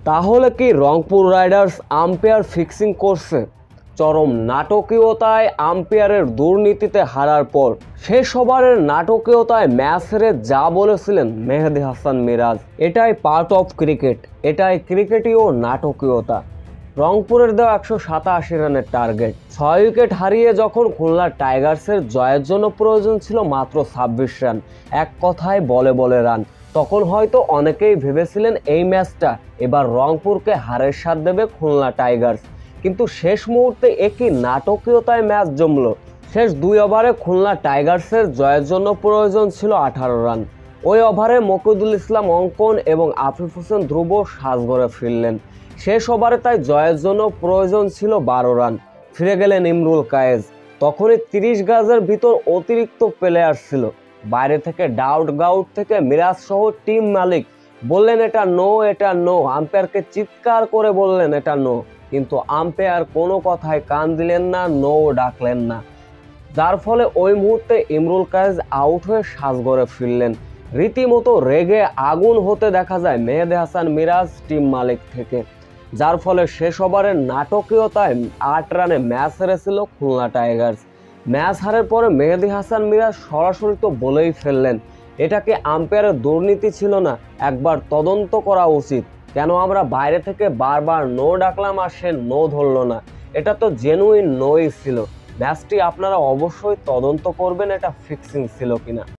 তাহলে কি Rangpur Riders umpire fixing করছে? চরম নাটকীয়তায় আম্পায়ারের দুর্নীতিতে হারার পর শেষ ওভারের নাটকীয়তায় ম্যাচ হেরে যা বলেছিলেন মেহেদী হাসান মিরাজ, এটাই পার্ট অফ ক্রিকেট, এটাই ক্রিকেটীয় নাটকীয়তা। রংপুরের দেওয়া 187 রানের টার্গেট, 6 উইকেট হারিয়ে যখন খুলনা টাইগার্সের জয়ের জন্য প্রয়োজন ছিল মাত্র 26 রান, এক কথায় বলে বলে রান, তখন হয়তো অনেকেই ভেবেছিলেন এই ম্যাচটা এবার রংপুরকে হারের স্বাদ দেবে খুলনা টাইগার্স। কিন্তু শেষ মুহূর্তে একই নাটকীয়তায় ম্যাচ জমল। শেষ 2 ওভারে খুলনা টাইগার্সের জয়ের জন্য প্রয়োজন ছিল 18 রান। ওই ওভারে মকিদুল ইসলাম অঙ্কন এবং আফিফ হোসেন ধ্রুব সাজঘরে ফিরলেন। শেষ ওভারে তাই জয়ের জন্য প্রয়োজন ছিল 12 রান। ফিরে গেলেন ইমরুল কায়েস। তখনই 30 গজের ভিতর অতিরিক্ত প্লেয়ার ছিল। বাইরে থেকে ডাউট গাউট থেকে মিরাজ সহ টিম মালিক বললেন এটা নো, এটা নো, আম্পায়ারকে চিৎকার করে বললেন এটা নো, কিন্তু আম্পায়ার কোনো কথায় কান দিলেন না, নো ডাকলেন না। যার ফলে ওই মুহূর্তে ইমরুল কায়েস আউট হয়ে সাজঘরে ফিরলেন। রীতিমতো রেগে আগুন হতে দেখা যায় মেহেদী হাসান মিরাজ টিম মালিক থেকে। যার ফলে শেষ ওভারের নাটকীয়তায় 8 রানে ম্যাচ হেরেছিল খুলনা টাইগার্স। ম্যাচ হারের পরে মেহেদী হাসান মিরাজ সরাসরি তো বলেই ফেললেন, এটাকে আম্পায়ারের দুর্নীতি ছিল না, একবার তদন্ত করা উচিত। কেন আমরা বাইরে থেকে বারবার নো ডাকলাম আর সে নো ধরলো না? এটা তো জেনুইন নোই ছিল। ম্যাচটি আপনারা অবশ্যই তদন্ত করবেন, এটা ফিক্সিং ছিল কিনা।